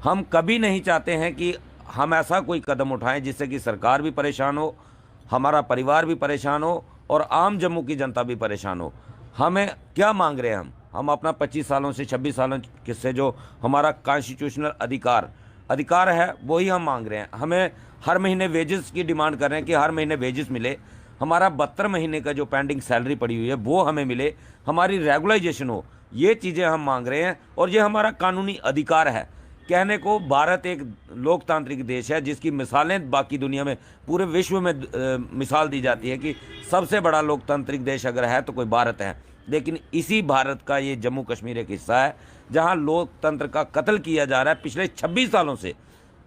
हम कभी नहीं चाहते हैं कि हम ऐसा कोई कदम उठाएं जिससे कि सरकार भी परेशान हो, हमारा परिवार भी परेशान हो और आम जम्मू की जनता भी परेशान हो। हमें क्या मांग रहे हैं? हम अपना 25 सालों से 26 सालों से जो हमारा कॉन्स्टिट्यूशनल अधिकार है वही हम मांग रहे हैं। हमें हर महीने वेजेस की डिमांड कर रहे हैं कि हर महीने वेजेस मिले, हमारा 72 महीने का जो पेंडिंग सैलरी पड़ी हुई है वो हमें मिले, हमारी रेगुलाइजेशन हो। ये चीज़ें हम मांग रहे हैं और ये हमारा कानूनी अधिकार है। कहने को भारत एक लोकतांत्रिक देश है जिसकी मिसालें बाकी दुनिया में, पूरे विश्व में मिसाल दी जाती है कि सबसे बड़ा लोकतांत्रिक देश अगर है तो कोई भारत है। लेकिन इसी भारत का ये जम्मू कश्मीर एक हिस्सा है जहां लोकतंत्र का कत्ल किया जा रहा है पिछले 26 सालों से।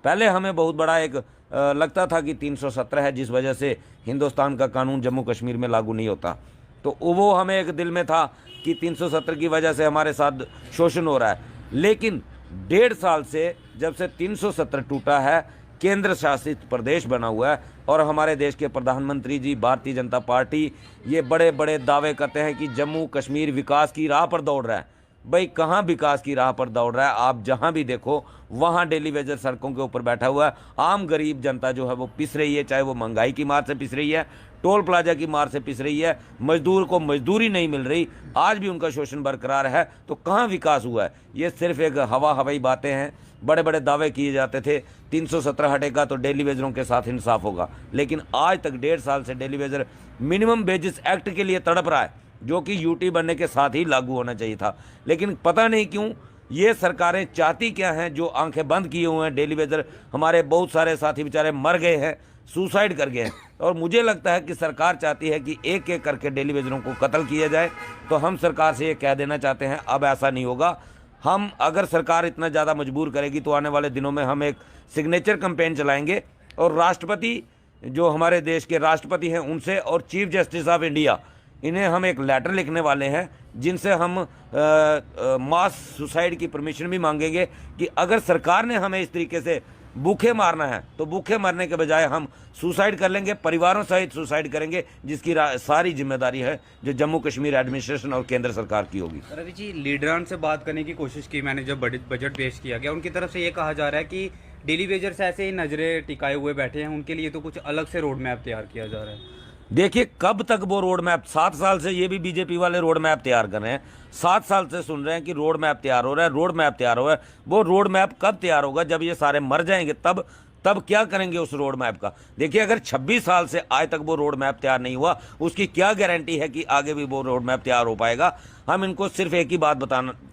पहले हमें बहुत बड़ा एक लगता था कि 317 है जिस वजह से हिंदुस्तान का कानून जम्मू कश्मीर में लागू नहीं होता, तो वो हमें एक दिल में था कि 317 की वजह से हमारे साथ शोषण हो रहा है। लेकिन 1.5 साल से जब से 317 टूटा है, केंद्र शासित प्रदेश बना हुआ है और हमारे देश के प्रधानमंत्री जी, भारतीय जनता पार्टी, ये बड़े बड़े दावे करते हैं कि जम्मू कश्मीर विकास की राह पर दौड़ रहा है। भाई कहाँ विकास की राह पर दौड़ रहा है? आप जहाँ भी देखो वहाँ डेली वेजर सड़कों के ऊपर बैठा हुआ है। आम गरीब जनता जो है वो पिस रही है, चाहे वो महंगाई की मार से पिस रही है, टोल प्लाजा की मार से पिस रही है, मजदूर को मजदूरी नहीं मिल रही, आज भी उनका शोषण बरकरार है। तो कहाँ विकास हुआ है? ये सिर्फ एक हवाई बातें हैं। बड़े बड़े दावे किए जाते थे 317 हटेगा तो डेली वेजरों के साथ इंसाफ होगा, लेकिन आज तक 1.5 साल से daily Vaser minimum wages act के लिए तड़प रहा है, जो कि यूटी बनने के साथ ही लागू होना चाहिए था। लेकिन पता नहीं क्यों ये सरकारें चाहती क्या हैं, जो आंखें बंद किए हुए हैं। डेली वेजर हमारे बहुत सारे साथी बेचारे मर गए हैं, सुसाइड कर गए हैं, और मुझे लगता है कि सरकार चाहती है कि एक एक करके डेली वेजरों को कत्ल किया जाए। तो हम सरकार से ये कह देना चाहते हैं अब ऐसा नहीं होगा। हम अगर सरकार इतना ज़्यादा मजबूर करेगी तो आने वाले दिनों में हम एक सिग्नेचर कैंपेन चलाएंगे और राष्ट्रपति, जो हमारे देश के राष्ट्रपति हैं, उनसे और चीफ जस्टिस ऑफ इंडिया, इन्हें हम एक लेटर लिखने वाले हैं जिनसे हम मास सुसाइड की परमिशन भी मांगेंगे कि अगर सरकार ने हमें इस तरीके से भूखे मारना है तो भूखे मरने के बजाय हम सुसाइड कर लेंगे, परिवारों सहित सुसाइड करेंगे, जिसकी सारी जिम्मेदारी है जो जम्मू कश्मीर एडमिनिस्ट्रेशन और केंद्र सरकार की होगी। रवि जी, लीडरान से बात करने की कोशिश की मैंने, जब बजट पेश किया गया उनकी तरफ से ये कहा जा रहा है कि डेली वेजर्स ऐसे ही नज़रें टिकाए हुए बैठे हैं, उनके लिए तो कुछ अलग से रोड मैप तैयार किया जा रहा है। देखिए कब तक वो रोड मैप, 7 साल से ये भी बीजेपी वाले रोड मैप तैयार कर रहे हैं, 7 साल से सुन रहे हैं कि रोड मैप तैयार हो रहा है, रोड मैप तैयार हो रहा है। वो रोड मैप कब तैयार होगा? जब ये सारे मर जाएंगे तब क्या करेंगे उस रोड मैप का? देखिए अगर 26 साल से आज तक वो रोड मैप तैयार नहीं हुआ, उसकी क्या गारंटी है कि आगे भी वो रोड मैप तैयार हो पाएगा? हम इनको सिर्फ एक ही बात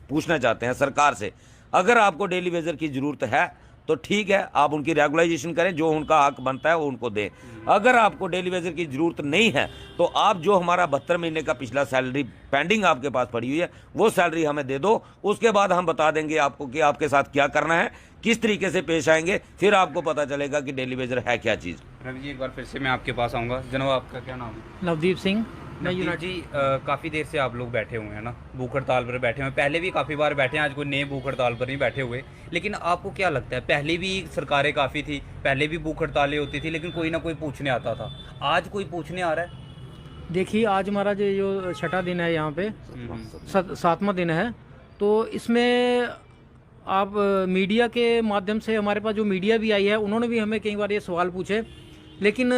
पूछना चाहते हैं सरकार से, अगर आपको डेली वेजर की ज़रूरत है तो ठीक है, आप उनकी रेगुलाइजेशन करें, जो उनका हक बनता है वो उनको दें। अगर आपको डेली वेजर की ज़रूरत नहीं है तो आप जो हमारा 72 महीने का पिछला सैलरी पेंडिंग आपके पास पड़ी हुई है वो सैलरी हमें दे दो। उसके बाद हम बता देंगे आपको कि आपके साथ क्या करना है, किस तरीके से पेश आएंगे, फिर आपको पता चलेगा कि डेली वेजर है क्या चीज़। रवि जी, एक बार फिर से मैं आपके पास आऊँगा। जनाब, आपका क्या नाम है? नवदीप सिंह। नवदीप जी, काफ़ी देर से आप लोग बैठे हुए हैं ना, भूख हड़ताल पर बैठे हुए हैं। पहले भी काफ़ी बार बैठे हैं, आज कोई नए भूख हड़ताल पर नहीं बैठे हुए। लेकिन आपको क्या लगता है, पहले भी सरकारें काफ़ी थी, पहले भी भूख हड़तालें होती थी, लेकिन कोई ना कोई पूछने आता था। आज कोई पूछने आ रहा है? देखिए आज हमारा जो 6ठा दिन है यहाँ पे, 7वां दिन है, तो इसमें आप मीडिया के माध्यम से, हमारे पास जो मीडिया भी आई है उन्होंने भी हमें कई बार ये सवाल पूछे, लेकिन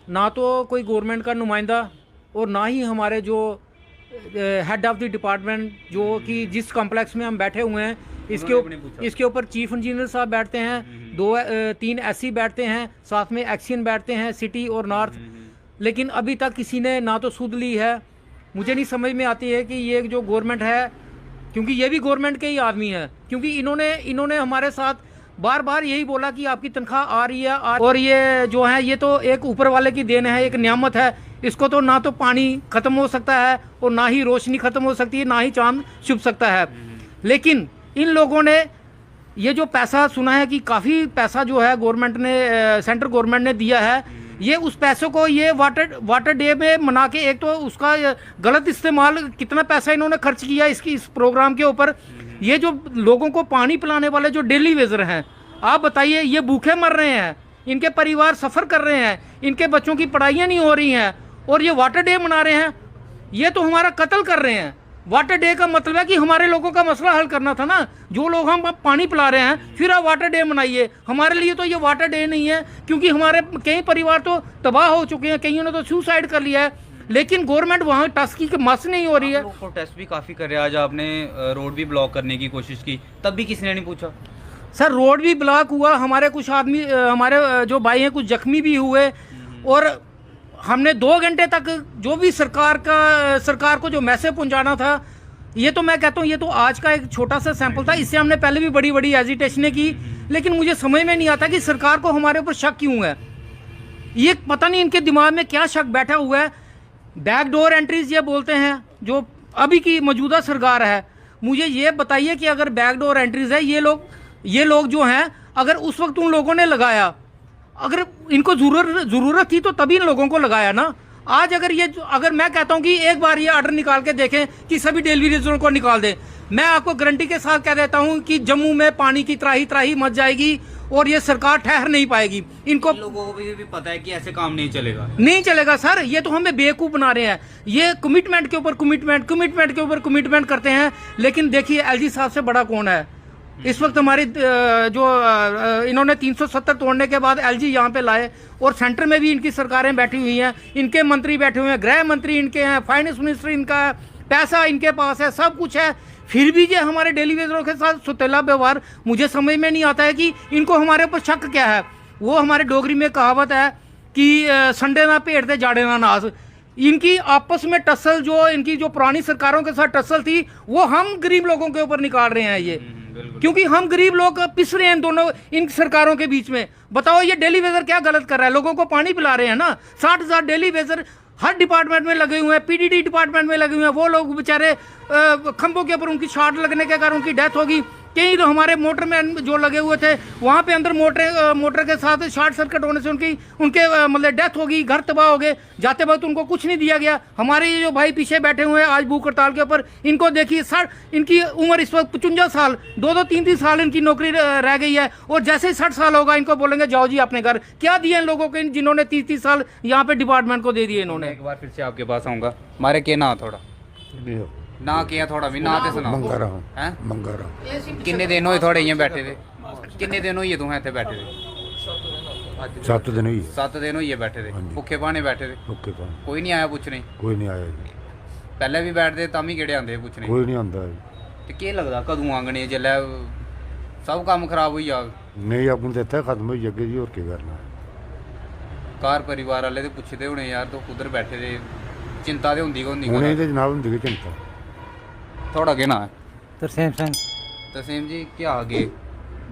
ना तो कोई गवर्नमेंट का नुमाइंदा और ना ही हमारे जो हेड ऑफ द डिपार्टमेंट, जो कि जिस कॉम्प्लेक्स में हम बैठे हुए हैं इसके ऊपर चीफ इंजीनियर साहब बैठते हैं, 2-3 एससी बैठते हैं, साथ में एक्सियन बैठते हैं, सिटी और नॉर्थ, लेकिन अभी तक किसी ने ना तो सुध ली है। मुझे नहीं समझ में आती है कि ये जो गवर्नमेंट है, क्योंकि ये भी गवर्नमेंट के ही आदमी है, क्योंकि इन्होंने हमारे साथ बार बार यही बोला कि आपकी तनख्वाह आ रही है, और ये जो है ये तो एक ऊपर वाले की देन है, एक नियामत है। इसको तो ना तो पानी ख़त्म हो सकता है और ना ही रोशनी ख़त्म हो सकती है, ना ही चांद छुप सकता है। लेकिन इन लोगों ने ये जो पैसा सुना है कि काफ़ी पैसा जो है गवर्नमेंट ने, सेंट्रल गवर्नमेंट ने दिया है, ये उस पैसों को ये वाटर डे में मना के, एक तो उसका गलत इस्तेमाल, कितना पैसा इन्होंने खर्च किया इस प्रोग्राम के ऊपर। ये जो लोगों को पानी पिलाने वाले जो डेली वेजर हैं, आप बताइए, ये भूखे मर रहे हैं, इनके परिवार सफ़र कर रहे हैं, इनके बच्चों की पढ़ाइयाँ नहीं हो रही हैं, और ये वाटर डे मना रहे हैं। ये तो हमारा कत्ल कर रहे हैं। वाटर डे का मतलब है कि हमारे लोगों का मसला हल करना था ना। जो लोग हम अब पानी पिला रहे हैं फिर आप वाटर डे मनाइए, हमारे लिए तो ये वाटर डे नहीं है, क्योंकि हमारे कई परिवार तो तबाह हो चुके हैं, कईयों ने तो सुसाइड कर लिया है, लेकिन गवर्नमेंट वहाँ टास्क की मस नहीं हो रही है। प्रोटेस्ट भी काफ़ी कर रहे हैं, आज आपने रोड भी ब्लॉक करने की कोशिश की, तब भी किसी ने नहीं पूछा। सर रोड भी ब्लॉक हुआ, हमारे कुछ आदमी हमारे जो भाई हैं कुछ जख्मी भी हुए, और हमने 2 घंटे तक जो भी सरकार को जो मैसेज पहुंचाना था, ये तो मैं कहता हूँ ये तो आज का एक छोटा सा सैंपल था, इससे हमने पहले भी बड़ी बड़ी एजिटेशनें की, लेकिन मुझे समझ में नहीं आता कि सरकार को हमारे ऊपर शक क्यों है। ये पता नहीं इनके दिमाग में क्या शक बैठा हुआ है। बैकडोर एंट्रीज ये बोलते हैं जो अभी की मौजूदा सरकार है। मुझे ये बताइए कि अगर बैकडोर एंट्रीज है, ये लोग जो हैं, अगर उस वक्त उन लोगों ने लगाया, अगर इनको ज़रूरत थी तो तभी इन लोगों को लगाया ना। आज अगर मैं कहता हूं कि एक बार ये ऑर्डर निकाल के देखें कि सभी डेलीवरीजों को निकाल दें, मैं आपको गारंटी के साथ कह देता हूं कि जम्मू में पानी की त्राही मच जाएगी और ये सरकार ठहर नहीं पाएगी। इनको लोगों को भी पता है कि ऐसे काम नहीं चलेगा सर, ये तो हमें बेवकूफ़ बना रहे हैं। ये कमिटमेंट के ऊपर कमिटमेंट करते हैं, लेकिन देखिए एलजी साहब से बड़ा कौन है इस वक्त। हमारी इन्होंने 370 तोड़ने के बाद एलजी यहाँ पे लाए, और सेंटर में भी इनकी सरकारें बैठी हुई हैं, इनके मंत्री बैठे हुए हैं, गृह मंत्री इनके हैं, फाइनेंस मिनिस्टर इनका है, पैसा इनके पास है, सब कुछ है, फिर भी ये हमारे डेलीवेजरों के साथ सुतेला व्यवहार। मुझे समझ में नहीं आता है कि इनको हमारे ऊपर शक क्या है। वो हमारे डोगरी में कहावत है कि संडे ना पेट दे जाड़े ना नास। इनकी आपस में टसल, जो इनकी जो पुरानी सरकारों के साथ टसल थी, वो हम गरीब लोगों के ऊपर निकाल रहे हैं ये, क्योंकि हम गरीब लोग पिस रहे हैं दोनों इन सरकारों के बीच में। बताओ ये डेली वेजर क्या गलत कर रहा है, लोगों को पानी पिला रहे हैं ना। 60,000 डेली वेजर हर डिपार्टमेंट में लगे हुए हैं, पीडीडी डिपार्टमेंट में लगे हुए हैं। वो लोग बेचारे खंभों के ऊपर उनकी शॉट लगने के कारण उनकी डेथ होगी। कई तो हमारे मोटरमैन जो लगे हुए थे वहाँ पे अंदर मोटर के साथ शॉर्ट सर्किट होने से उनके मतलब डेथ होगी, घर तबाह हो गए। जाते वक्त उनको कुछ नहीं दिया गया। हमारे ये जो भाई पीछे बैठे हुए हैं आज भूख हड़ताल के ऊपर, इनको देखिए सर, इनकी उम्र इस वक्त 55 साल, 2-3 साल इनकी नौकरी रह गई है, और जैसे ही 60 साल होगा इनको बोलेंगे जाओ जी अपने घर। क्या दिया इन लोगों को जिन्होंने 30 साल यहाँ पे डिपार्टमेंट को दे दिए इन्होंने। एक बार फिर से आपके पास आऊँगा, मारे के ना थोड़ा ना किया थोड़ा भी ना ते सुनाओ। मंगा रहा किन्ने दिन होए थोड़े इयां बैठे थे, किन्ने दिन होइए तुम इत्थे बैठे थे? 7 दिन हुई 7 दिन होइए बैठे थे, भुखे भाने बैठे थे, ओके पानी कोई नहीं आया पूछने? कोई नहीं आया जी, पहले भी बैठते तां भी केड़े आंदे पूछने? कोई नहीं आंदा जी। ते केह् लगदा कदूं आंगने जेल्लै सब कम्म खराब होई जाग? नहीं अपन तो इत्थे खत्म होई जागे जी, होर केह् करना। घर परिवार वाले ते पुछदे होने यार तुस कुद्धर बैठे दे, चिंता ते हुंदी गै हुंदी। उ'नें ते जनाब हुंदी गै चिंता। थोड़ा केह् नां है? तरसेम सिंह। तसीम जी क्या आगे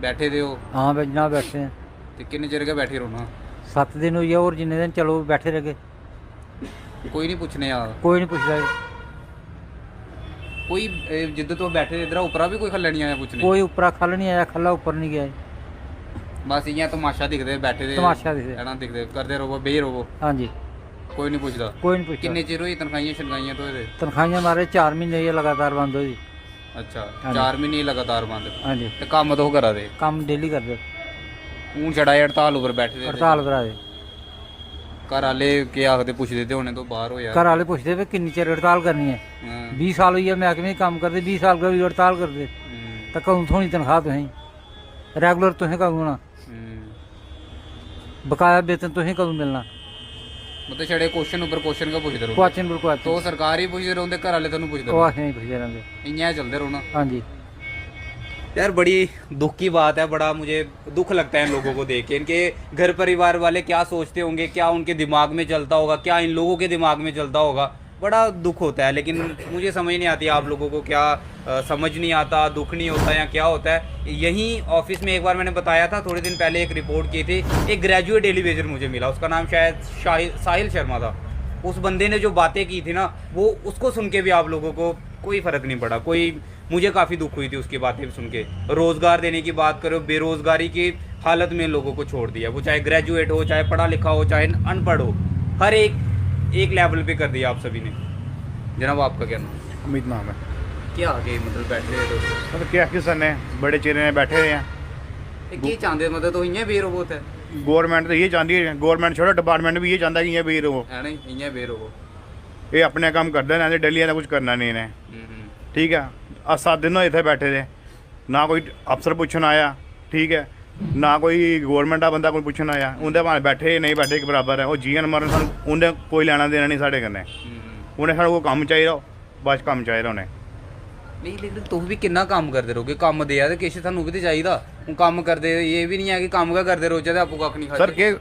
बैठे दे हो? हाँ भाई जनाब बैठे हैं। ते किन्ने चिर गै बैठे रौह्ना? 7 दिन हुई है, और जिन्ने दिन चलो बैठे रह गए, कोई नहीं पूछने आ? कोई नहीं पूछता जी। कोई जिद्द तो बैठे दे इधर उपरा भी कोई खल्ले नहीं आया पूछने? कोई उपरा खल नहीं आया, खल्ला ऊपर नहीं गया जी। बस इयां तमाशा दिखदे बैठे दे, तमाशा दिखदे। है ना, दिखदे करदे रहो, बेही रहो, हाँ जी, कोई नहीं पूछदा? कोई नहीं पूछता। किन्ने चिर होई तनखाहियां शनखाहियां तो ਇਹਦੇ? तनखाहियां मारे 4 महीने ये लगातार बंद हो जी। अच्छा हाँ 4 महीने ही लगातार बंद। हाँ जी, ते कम्म तो करा दे? काम डेली करते, हून छड़ा हड़ताल उपर बैठे दे? हड़ताल करा दे। घर आह्ले केह् आखदे पुछदे ते होने तो बाहर होया? घर वाले पूछते भी किन्नी चिर हड़ताल करनी है। 20 साल हुई है महकमे में काम करते, 20 साल का भी हड़ताल करते, तो कदूं थोड़ी तनख्वाह तुसें रेगुलर तुसें कदूं होना, बकाया वेतन तुसें कदूं मिलना? मतलब छड़े क्वेश्चन उपर क्वेश्चन का पुछदे रहो? क्वेश्चन पर क्वेश्चन तो सरकार ही पुछदे रौंदे, घर आह्ले थानू पुछदे वो रौंदे? असें ही पुछते रहंदे। इयां चलदे रौह्ना? हाँ जी। यार बड़ी दुख की बात है, बड़ा मुझे दुख लगता है इन लोगों को देख के। इनके घर परिवार वाले क्या सोचते होंगे, क्या उनके दिमाग में चलता होगा, क्या इन लोगों के दिमाग में चलता होगा, बड़ा दुख होता है। लेकिन मुझे समझ नहीं आती आप लोगों को क्या समझ नहीं आता, दुख नहीं होता या क्या होता है। यहीं ऑफिस में एक बार मैंने बताया था, थोड़े दिन पहले एक रिपोर्ट की थी, एक ग्रेजुएट डेली वेजर मुझे मिला, उसका नाम शायद साहिल शर्मा था। उस बंदे ने जो बातें की थी ना, वो उसको सुन के भी आप लोगों को कोई फ़र्क नहीं पड़ा। मुझे काफ़ी दुख हुई थी उसकी बातें सुन के। रोज़गार देने की बात करो, बेरोज़गारी की हालत में लोगों को छोड़ दिया, वो चाहे ग्रेजुएट हो, चाहे पढ़ा लिखा हो, चाहे अनपढ़ हो, हर एक लेवल पे कर दिया आप सभी ने। जनाब आपका क्या नाम? अमित नाम है। क्या आगे मतलब बैठे रहे तो मतलब क्या किसान ने बड़े चेहरे ने बैठे हुए हैं। ये चाहते मतलब तो इं बेरोबोत है। गवर्नमेंट तो ये चाहती है, गवर्नमेंट छोड़ो डिपार्टमेंट भी ये चाहता है कि ये बेरो हो। है नहीं, इं बेरोबो ਇਹ ਆਪਣੇ ਕੰਮ ਕਰਦੇ ਰਹਿੰਦੇ, ਡੇਲੀ ਦਾ ਕੁਝ ਕਰਨਾ ਨਹੀਂ ਇਹਨੇ। ਠੀਕ ਹੈ, 7 ਦਿਨ ਹੋਏ ਇੱਥੇ ਬੈਠੇ ਦੇ, ਨਾ ਕੋਈ ਅਫਸਰ ਪੁੱਛਣ ਆਇਆ, ਠੀਕ ਹੈ, ਨਾ ਕੋਈ ਗਵਰਨਮੈਂਟ ਦਾ ਬੰਦਾ ਕੋਈ ਪੁੱਛਣ ਆਇਆ। ਉਹਦੇ ਭਾਵੇਂ ਬੈਠੇ ਨਹੀਂ ਬੈਠੇ ਇੱਕ ਬਰਾਬਰ ਹੈ। ਉਹ ਜੀਅਨ ਮਰਨ ਸਾਨੂੰ ਉਹਨੇ ਕੋਈ ਲੈਣਾ ਦੇਣਾ ਨਹੀਂ ਸਾਡੇ ਕन्नै। ਉਹਨੇ ਸਾਨੂੰ ਕੋਈ ਕੰਮ ਚਾਹੀਦਾ, ਬਸ ਕੰਮ ਚਾਹੀਦਾ ਉਹਨੇ। ਨਹੀਂ ਲੇਕਿਨ ਤੁਸੀਂ ਵੀ ਕਿੰਨਾ ਕੰਮ ਕਰਦੇ ਰਹੋਗੇ, ਕੰਮ ਦੇ ਆ ਤੇ ਕਿਸ਼ ਤੁਹਾਨੂੰ ਵੀ ਤੇ ਚਾਹੀਦਾ। ਹੁਣ ਕੰਮ ਕਰਦੇ ਇਹ ਵੀ ਨਹੀਂ ਹੈ ਕਿ ਕੰਮ ਕਾ ਕਰਦੇ ਰੋਜ਼ ਤੇ ਆਪੋ ਕੱਖ ਨਹੀਂ ਖਾਦੇ। ਸਰ ਕਿ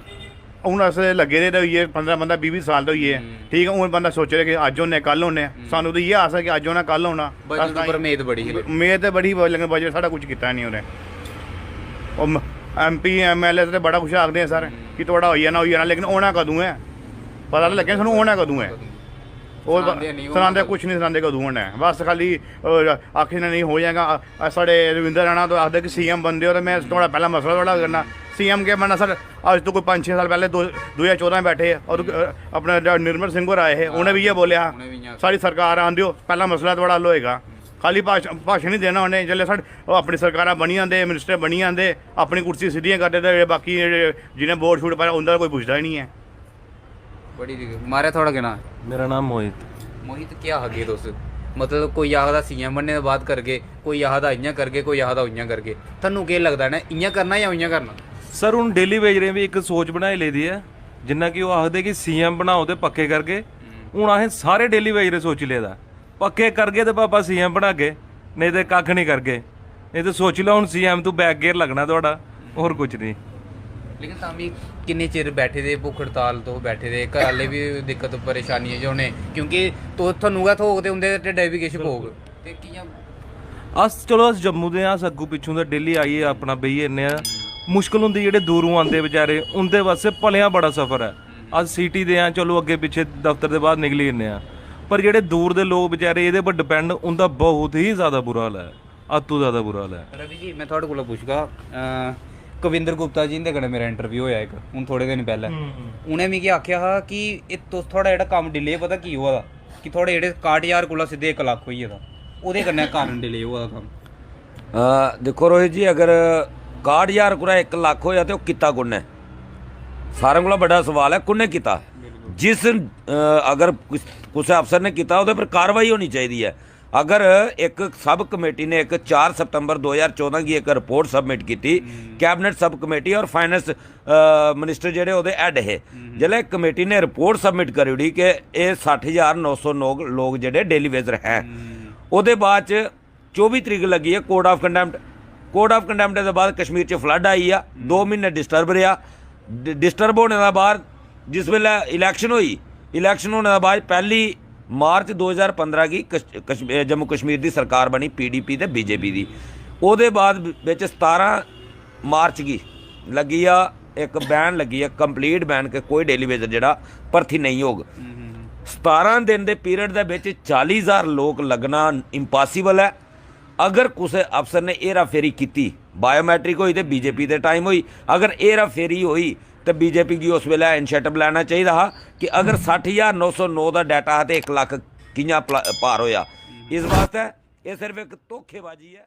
ਹੁਣ ਅਸੀਂ ਲੱਗੇ ਦੇ ਹੋਈਏ 15 ਬੰਦਾ 20 ਸਾਲ ਦਾ ਹੋਈਏ, ਠੀਕ ਹੈ। ਉਹ ਬੰਦਾ ਸੋਚ ਰਿਹਾ ਕਿ ਅੱਜ ਉਹਨੇ ਕੱਲ ਹੋਣੇ, ਸਾਨੂੰ ਤਾਂ ਇਹ ਆਸ ਹੈ ਕਿ ਅੱਜ ਹੋਣਾ ਕੱਲ ਹੋਣਾ। ਬਜਟ ਉੱਪਰ ਉਮੀਦ ਬੜੀ ਹੈ, ਉਮੀਦ ਤੇ ਬੜੀ ਲੇਕਿਨ ਬਜਟ ਸਾਡਾ ਕੁਝ ਕੀਤਾ ਨਹੀਂ ਉਹਨੇ। ਉਹ MP MLA ਤੇ ਬੜਾ ਕੁਛ ਆਖਦੇ ਆ ਸਰ ਕਿ ਤੁਹਾਡਾ ਹੋਈ ਜਾਣਾ ਹੋਈ ਜਾਣਾ, ਲੇਕਿਨ ਹੋਣਾ ਕਦੋਂ ਹੈ ਪਤਾ ਤਾਂ ਲੱਗਿਆ ਸਾਨੂੰ ਹੋਣਾ ਕਦੋਂ ਹੈ। ਉਹ ਸੁਣਾਉਂਦੇ ਕੁਛ ਨਹੀਂ ਸੁਣਾਉਂਦੇ ਕਦੋਂ ਹੋਣਾ ਹੈ, ਬਸ ਖਾਲੀ ਆਖੇ ਨਹੀਂ ਹੋ ਜਾਏਗਾ। ਸਾਡੇ ਰਵਿੰਦਰ ਰਾਣਾ ਤੋਂ ਆਖਦੇ ਕਿ CM ਬੰਦੇ ਹੋ, ਤਾਂ ਮੈਂ ਤੁਹਾਡਾ ਪਹਿਲਾ ਮਸਲਾ ਤੁਹਾਡਾ ਕਰਨਾ। CM ਕੇ ਬਣਨਾ ਸਰ, ਅੱਜ ਤੋਂ ਕੋਈ 5-6 ਸਾਲ ਪਹਿਲੇ 2014 ਬੈਠੇ ਔਰ ਆਪਣਾ ਨਿਰਮਲ ਸਿੰਘ ਹੋਰ ਆਏ ਹੈ, ਉਹਨੇ ਵੀ ਇਹ ਬੋਲਿਆ ਸਾਡੀ ਸਰਕਾਰ ਆਉਂਦੇ ਹੋ ਪਹਿਲਾ ਮਸਲਾ ਤੁਹਾਡਾ ਹੱਲ ਹੋਏਗਾ। ਖਾਲੀ ਭਾਸ਼ਣ ਨਹੀਂ ਦੇਣਾ ਉਹਨੇ। ਜਿਹੜੇ ਸਾਡੇ ਉਹ ਆਪਣੀ ਸਰਕਾਰਾਂ ਬਣੀ ਜਾਂਦੇ, ਮਿਨਿਸਟਰ ਬਣੀ ਜਾਂਦੇ, ਆਪਣੀ ਕੁਰਸੀ ਸਿੱਧੀਆਂ ਕਰਦੇ, ਤੇ ਬਾਕੀ ਜਿਹਨੇ ਵੋਟ ਛੂਟ ਪਾਇਆ ਉਹਨਾਂ ਦਾ ਕੋਈ ਪੁੱਛਦਾ ਹੀ ਨਹੀਂ ਹੈ। बड़ी मारे थोड़ा कहना। मेरा नाम मोहित। मोहित क्या हगे दोस्त, मतलब कोई आखदा CM बनने के बाद करके, कोई आखदा इ'यां करके, कोई आखदा उ'यां करके। तन्नू केह् लगदा ना इ'यां करना या उ'यां करना? सर हुण डेली वेज भी एक सोच बनाई लेदी है, जिन्ना कि वो आखदे कि CM बनाओ ते पक्के करके। हुण असें सारे डेली वेज सोची लेदा, पक्के करगे ते पापा CM बनागे, नहीं ते कक्ख नहीं करगे। नहीं तो सोच लो हुण CM तू बैक गेयर लगना तुहाडा, होर कुछ नहीं। लेकिन तां भी किन्ने चिर बैठे दे, भुख हड़ताल तो बैठे दे, घर आह्ले भी दिक्कत परेशानी है जो उ'नें, क्योंकि तो थोनू गै थोक ते उं'दे ढिड्डे भी किश पोग ते कि'यां। अस चलो अस जम्मू दे अस अग्गू पिच्छों दा डेली आइए अपना बेहिए इन्ने मुश्किल होंदी, जेह्ड़े दूरों आंदे बेचारे उं'दे वास्ते भलेआं बड़ा सफर है। अस सिटी दे आं, चलो अग्गे पिच्छे दफ्तर दे बाहर निकली जन्ने आं, पर जेह्ड़े दूर दे लोग बेचारे एह्दे पर डिपेंड, उं'दा बहुत ही ज़्यादा बुरा हाल है, अत तो ज़्यादा बुरा हाल है। रवि जी मैं थोड़े कोला पुछगा, कविंदर गुप्ता जी दे कन्नै मेरा इंटरव्यू होया इक हूँ थोड़े दिन पैह्ले, उ'नें मिगी आखेआ हा कि एह् तुस थोड़ा जेह्ड़ा कम्म डिले पता की होआ दा, कि थोड़े जेह्ड़े 61,000 कोला सिद्धे 1 लक्ख होई गेदा, ओह्दे कन्नै कारण डिले होआ दा कम्म। देखो रोहित जी, अगर 61,000 कोला 1 लक्ख होया तो किता कुन्ने? सारें कोला बड़ा सवाल है कुन्ने किता। जिस अगर कुछ अफसर ने किता उहदे पर कार्रवाई होनी चाहिए है। अगर एक सब कमेटी ने एक 4 सितंबर 2014 की एक रिपोर्ट सबमिट की थी, कैबिनेट सब कमेटी और फाइनेंस मिनिस्टर जेह्ड़े ओह्दे हैड हे, जिसलै कमेटी ने रिपोर्ट सबमिट करी ओड़ी कि ये 60,909 लोग जेह्ड़े डेली वेजर हैं, ओह्दे बाद च 24 तरीक लगी है कोड ऑफ कंडैम्प्ट। कोड ऑफ कंडैम्प्ट के बाद कश्मीर च फ्लड आई आ, 2 महीने डिस्टर्ब रहा। डिस्टर्ब होने के बाद जिस वेले इलैक्शन हुई, इलैक्शन होने के बाद 1 मार्च 2015 की जम्मू कश्मीर की सरकार बनी PDP ते BJP की। ਉਹਦੇ बाद ਵਿੱਚ 17 मार्च की लगी आ एक बैन लगी है, कंप्लीट बैन के कोई डेली वेजर जेड़ा भर्ती नहीं होग। 17 दिन के पीरियड के ਵਿੱਚ 40,000 लोग लगना इंपॉसिबल है। अगर किसी अफसर ने हेरा फेरी की, बायोमैट्रिक हुई तो BJP के टाइम हुई, अगर हेरा फेरी हुई तो BJP की उस वेले इनिशिएटिव लेना चाहिए था कि अगर 60,909 का डाटा है तो 1 लख कि'यां पार होया। इस वास्ते ये सिर्फ एक धोखेबाजी है।